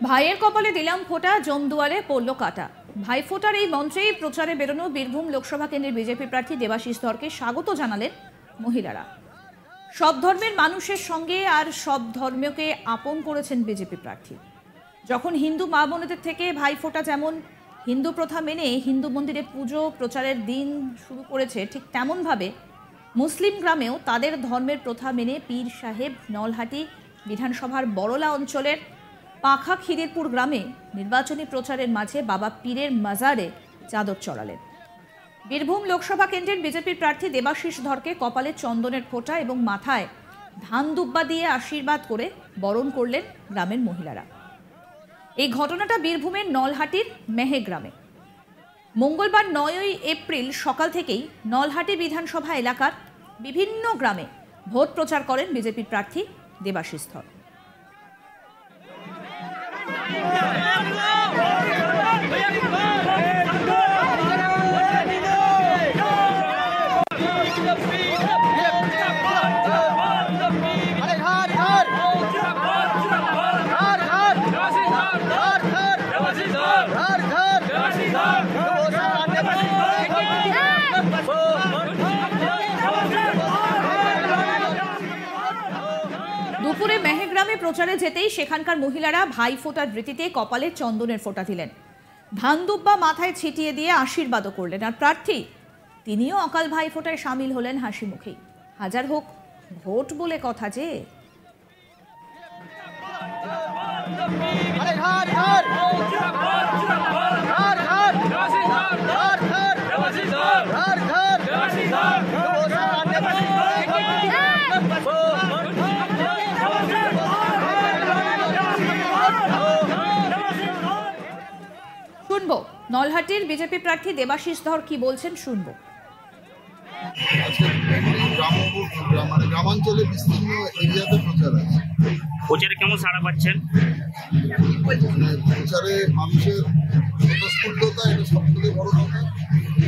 ভাইয়ের কপালে দিলাম ফোঁটা, জমদুয়ারে পড়ল কাটা। ভাইফোঁটার এই মন্ত্রেই প্রচারে বেরোনো বীরভূম লোকসভা কেন্দ্রের বিজেপি প্রার্থী দেবাশিস ধরকে স্বাগত জানালেন মহিলারা। সব ধর্মের মানুষের সঙ্গে আর সব ধর্মকে আপন করেছেন বিজেপি প্রার্থী। যখন হিন্দু মা বোনেদের থেকে ভাইফোঁটা যেমন হিন্দু প্রথা মেনে হিন্দু মন্দিরে পুজো প্রচারের দিন শুরু করেছে, ঠিক তেমনভাবে মুসলিম গ্রামেও তাদের ধর্মের প্রথা মেনে পীর সাহেব নলহাটি বিধানসভার বড়লা অঞ্চলের পাখা খিদিরপুর গ্রামে নির্বাচনী প্রচারের মাঝে বাবা পীরের মাজারে চাদর চড়ালেন। বীরভূম লোকসভা কেন্দ্রের বিজেপির প্রার্থী দেবাশিস ধরকে কপালে চন্দনের ফোঁটা এবং মাথায় ধান দুব্বা দিয়ে আশীর্বাদ করে বরণ করলেন গ্রামের মহিলারা। এই ঘটনাটা বীরভূমের নলহাটির মেহে গ্রামে। মঙ্গলবার 9 এপ্রিল সকাল থেকেই নলহাটি বিধানসভা এলাকার বিভিন্ন গ্রামে ভোট প্রচার করেন বিজেপির প্রার্থী দেবাশিস ধর। দুপুরে মেহেগ্রামে প্রচারে যেতেই সেখানকার মহিলারা ভাইফোঁটার রীতিতে কপালে চন্দনের ফোঁটা দিলেন, ধান দুব্বা মাথায় ছিটিয়ে দিয়ে আশীর্বাদও করলেন। আর প্রার্থী তিনিও অকাল ভাইফোঁটায় সামিল হলেন হাসি মুখেই। হাজার হোক ভোট বলে কথা যে। শুনবো নলহাটির বিজেপি প্রার্থী দেবাশিস ধর কি বলছেন, শুনবো। গ্রামাঞ্চলে বিস্তীর্ণ এরিয়াতে প্রচার আছে। প্রচারে কেমন সাড়া পাচ্ছেন? প্রচারে মানুষের স্বতঃস্ফূর্ততা, এটা সবথেকে বড় কথা।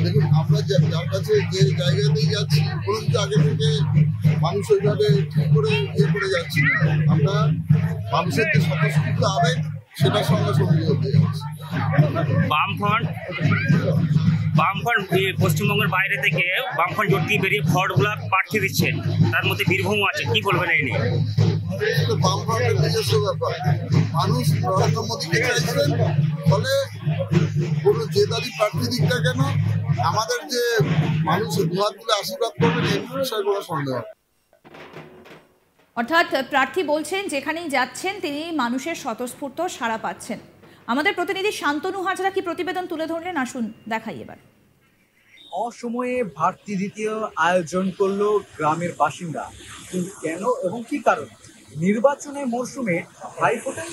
দেখুন, আমরা যার কাছে যে জায়গাতেই যাচ্ছি, বলুন যে আগে থেকে মানুষ ওইভাবে ঠিক করে করে যাচ্ছি না, আমরা মানুষের যে স্বতঃস্ফূর্ত আবেগ সেটার সঙ্গে সঙ্গী হতে যাচ্ছি। বামফ্রন্ট পশ্চিমবঙ্গের বাইরে থেকে বামফ্রন্ট জোট দিয়ে বেরিয়ে ফ্রডগুলো প্রার্থী দিচ্ছেন, তার মধ্যে বীরভূম আছে, কি বলবেন এই নিয়ে? বামফ্রন্টের নিজস্ব ব্যাপার। মানুষ নরেন্দ্র মোদীকে চাইছেন, ফলে কোনো যে দলই প্রার্থী দিক না কেন আমাদের যে মানুষ দুহাত তুলে আশীর্বাদ করবেন এই বিষয়ে কোনো সন্দেহ। অর্থাৎ প্রার্থী বলছেন যেখানেই যাচ্ছেন তিনি মানুষের স্বতঃস্ফূর্ত সাড়া পাচ্ছেন। আমাদের প্রতিনিধি শান্তনু হাজরা কি প্রতিবেদন তুলে ধরলেন, আসুন দেখাই এবার। অসময়ে ভারতী দ্বিতীয় আয়োজন করলো গ্রামের বাসিন্দা, কিন্তু কেন এবং কি কারণ? নির্বাচনের মরশুমে ভাইফোঁটা?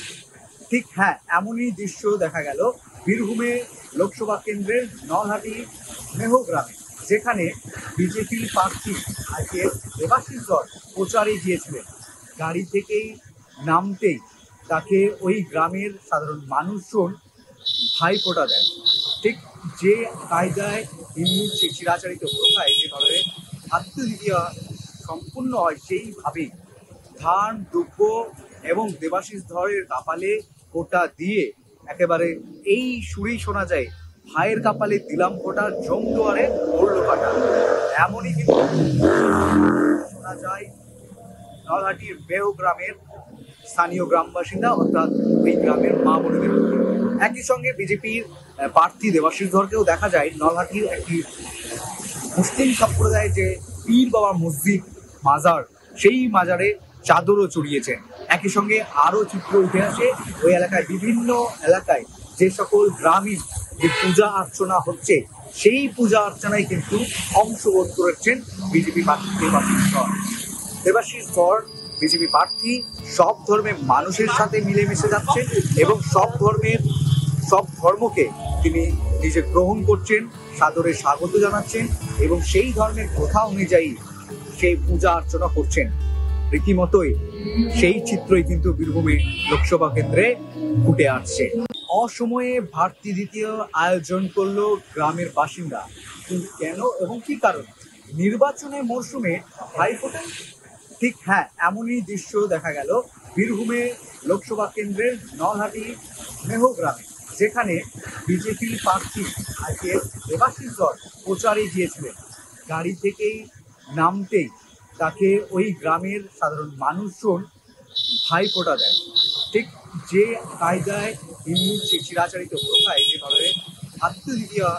ঠিক হ্যাঁ, এমনই দৃশ্য দেখা গেল বীরভূমে লোকসভা কেন্দ্রের নলহাটি মেহো গ্রামে, যেখানে বিজেপি প্রার্থী আজকে দেবাশিস ধর প্রচারে গিয়েছিলেন। গাড়ি থেকেই নামতেই তাকে ওই গ্রামের সাধারণ মানুষজন ভাইফোঁটা দেন। ঠিক যে কায়দায় হিন্দু চিরাচরিত প্রথায় যেভাবে ভাতৃ দ্বিতীয়া সম্পূর্ণ হয়, সেইভাবেই ধান দুব্য এবং দেবাশিস ধরের কপালে ফোঁটা দিয়ে একেবারে এই সুরেই শোনা যায়, ভাইয়ের কপালে দিলাম ফোঁটা, জমদুয়ারে পড়ল কাটা। এমনই কিন্তু শোনা যায় নলহাটির মেহো গ্রামের স্থানীয় গ্রাম বাসিন্দা, অর্থাৎ ওই গ্রামের মা বোনেদের। একই সঙ্গে বিজেপির প্রার্থী দেবাশিস ধরকেও দেখা যায় নলহাটির একটি মুসলিম সম্প্রদায়ের যে পীর বাবার মসজিদ মাজার, সেই মাজারে চাদরও চড়িয়েছেন। একই সঙ্গে আরও চিত্র উঠে আসে ওই এলাকায়, বিভিন্ন এলাকায় যে সকল গ্রামীণ যে পূজা অর্চনা হচ্ছে, সেই পূজা অর্চনায় কিন্তু অংশগ্রহণ করেছেন বিজেপি প্রার্থী দেবাশিস ধর। দেবাশিস ধর বিজেপি প্রার্থী সব ধর্মের মানুষের সাথে মিলেমিশে যাচ্ছেন এবং সব ধর্মকে তিনি নিজে গ্রহণ করছেন, সাদরে স্বাগত জানাচ্ছেন এবং সেই ধর্মের প্রথা অনুযায়ী সেই পূজা অর্চনা করছেন। রীতিমতোই সেই চিত্রই কিন্তু বীরভূমে লোকসভা কেন্দ্রে ফুটে আসছে। অসময়ে ভারতী দ্বিতীয় আয়োজন করলো গ্রামের বাসিন্দা, কিন্তু কেন এবং কি কারণ? নির্বাচনের মরশুমে ভাইফোঁটা? ঠিক হ্যাঁ, এমনই দৃশ্য দেখা গেল বীরভূমে লোকসভা কেন্দ্রের নলহাটি মেহগ্রামে, যেখানে বিজেপি প্রার্থী আজকে দেবাশিস ধর প্রচারে গিয়েছিলেন। গাড়ি থেকেই নামতেই তাকে ওই গ্রামের সাধারণ মানুষজন ভাইফোঁটা দেন। ঠিক যে কায়দায় হিন্দু চিরাচরিত প্রথায় যেভাবে ভাতৃ দ্বিতীয়া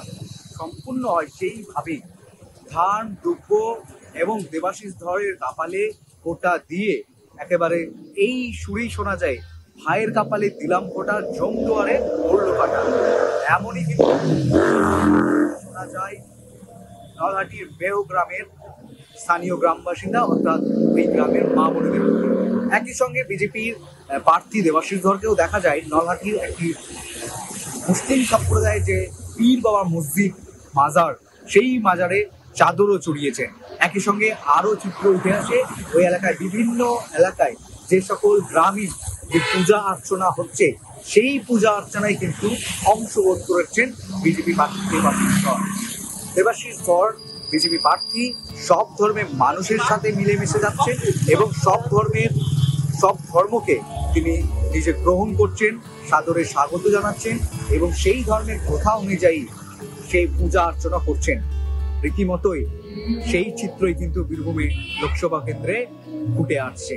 সম্পূর্ণ হয়, সেইভাবেই ধান, দুব্য এবং দেবাশিস ধরের কপালে ফোঁটা দিয়ে একেবারে এই সুরেই শোনা যায়, ভাইয়ের কপালে দিলাম ফোঁটা, জম দুয়ারে পড়লো কাটা। এমনই কিন্তু শোনা যায় নলহাটির মেহ গ্রামের স্থানীয় গ্রাম বাসিন্দা, অর্থাৎ এই গ্রামের মা বোনেদের। একই সঙ্গে বিজেপির প্রার্থী দেবাশিস ধরকেও দেখা যায় নলহাটির একটি মুসলিম সম্প্রদায়ের যে পীর বাবার মসজিদ মাজার, সেই মাজারে চাদরও চড়িয়েছেন। একই সঙ্গে আরও চিত্র উঠে আসে ওই এলাকায়, বিভিন্ন এলাকায় যে সকল গ্রামীণ যে পূজা অর্চনা হচ্ছে, সেই পূজা অর্চনায় কিন্তু অংশগ্রহণ করেছেন বিজেপি প্রার্থী দেবাশিস ধর। দেবাশিস ধর বিজেপি প্রার্থী সব ধর্মের মানুষের সাথে মিলেমিশে যাচ্ছেন এবং সব ধর্মকে তিনি নিজে গ্রহণ করছেন, সাদরে স্বাগত জানাচ্ছেন এবং সেই ধর্মের প্রথা অনুযায়ী সেই পূজা অর্চনা করছেন। রীতিমতোই সেই চিত্রই কিন্তু বীরভূমে লোকসভা কেন্দ্রে ফুটে আসছে।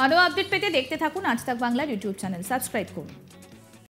আরও আপডেট পেতে দেখতে থাকুন আজ তাক বাংলার ইউটিউব চ্যানেল, সাবস্ক্রাইব করুন।